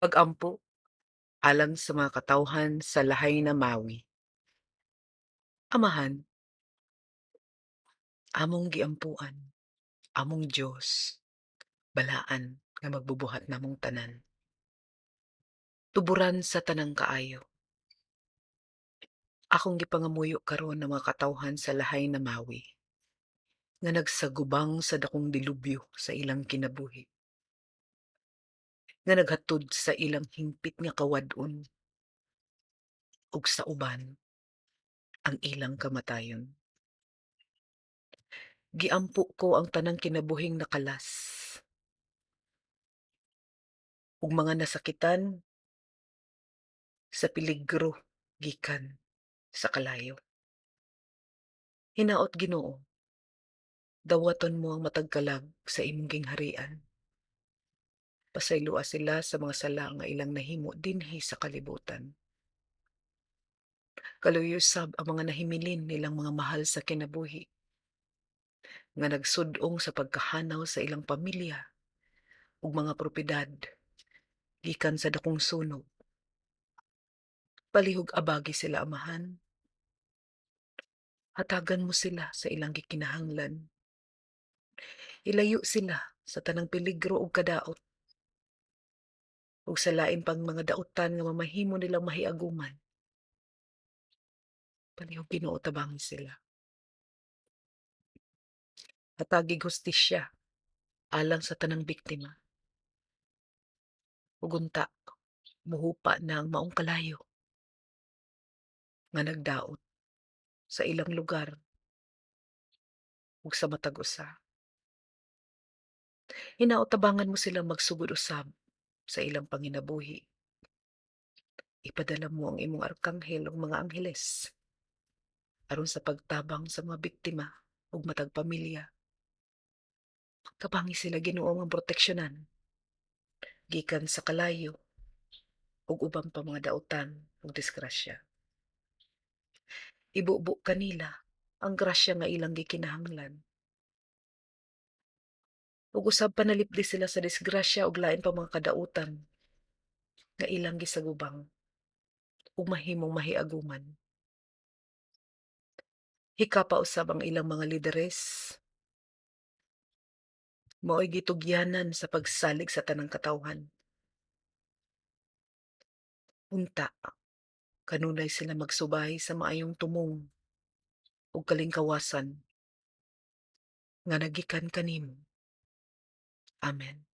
Pag-ampo alang sa mga katawhan sa lahay na mawi. Amahan, among giampuan, among Diyos, balaan nga magbubuhat namong tanan. Tuburan sa tanang kaayo. Akong gipangamuyo karon ng mga katawhan sa lahay na mawi, nga nagsagubang sa dakong dilubyo sa ilang kinabuhi, nga naghatod sa ilang hingpit nga kawad-on ug sa uban ang ilang kamatayon. Giampo ko ang tanang kinabuhing nakalas ug mga nasakitan sa peligro gikan sa kalayo. Hinaot Ginoo, dawaton mo ang matag kalag sa imong gingharian. Pasayloa sila sa mga sala nga ilang nahimo dinhi sa kalibutan. Kaluyo sab ang mga nahimilin nilang mga mahal sa kinabuhi nga nagsud-ong sa pagkahanaw sa ilang pamilya ug mga propiedad gikan sa dakong sunog. Palihog abagi sila, Amahan. Hatagan mo sila sa ilang gikinahanglan. Ilayo sila sa tanang peligro ug kadaot ug sa lain pang mga dautan nga mamahimo nilang mahiaguman. Palihog Ginoo, tabangin sila. Hatagig hustisya alang sa tanang biktima. Ug unta, mohupa na ang maong kalayo nga nagdaot sa ilang lugar ug sa matag usa. Hinaot tabangan mo silang magsugod usab sa ilang panginabuhi. Ipadala mo ang imong arkanghel ug mga angheles aron sa pagtabang sa mga biktima ug matag pamilya. Tabangi sila, Ginoo, ang proteksyonan gikan sa kalayo ug uban pa mga dautan ug disgrasya. Ibubo kanila ang grasya nga ilang gikinahanglan. Ug usab panalipdi sila sa disgrasya ug lain pa mga kadautan nga ilang gisagubang ug mahimong mahiaguman. Hikapa usab ang ilang mga lideres, mao'y gitugyanan sa pagsalig sa tanang katawhan. Unta, kanunay sila magsubay sa maayong tumong ug kalingkawasan nga nagikan kanimo. Amen.